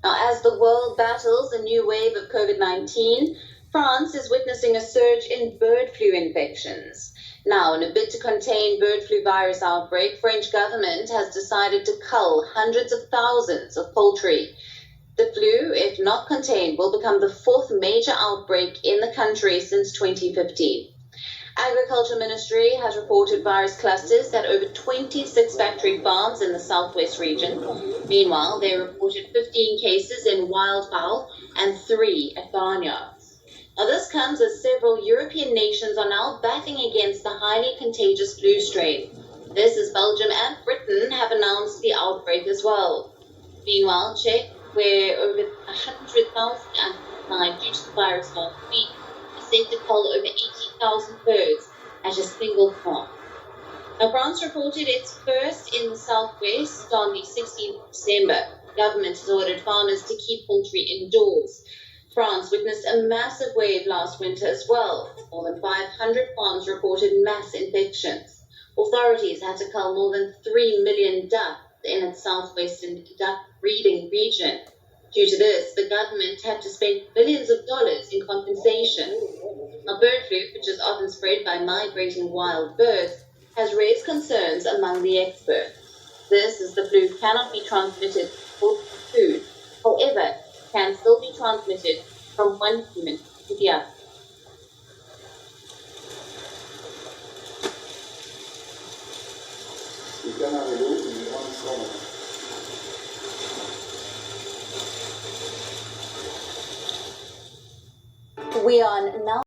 Now, as the world battles a new wave of COVID-19, France is witnessing a surge in bird flu infections. Now, in a bid to contain bird flu virus outbreak, French government has decided to cull hundreds of thousands of poultry. The flu, if not contained, will become the fourth major outbreak in the country since 2015. Agriculture Ministry has reported virus clusters at over 26 factory farms in the southwest region. Meanwhile, they reported 15 cases in wildfowl and 3 at barnyards. Now, this comes as several European nations are now battling against the highly contagious flu strain. This as Belgium and Britain have announced the outbreak as well. Meanwhile, Czech, where over 100,000 animals died due to the virus last week, is said to cull over 80,000 birds at a single farm. Now, France reported its first in the southwest on the 16th of December. The government has ordered farmers to keep poultry indoors. France witnessed a massive wave last winter as well. More than 500 farms reported mass infections. Authorities had to cull more than 3 million ducks in its southwestern duck breeding region. Due to this, the government had to spend billions of dollars in compensation. Now, bird flu, which is often spread by migrating wild birds, has raised concerns among the experts. This is the flu cannot be transmitted through food. However, it can still be transmitted from one human to the other. We are now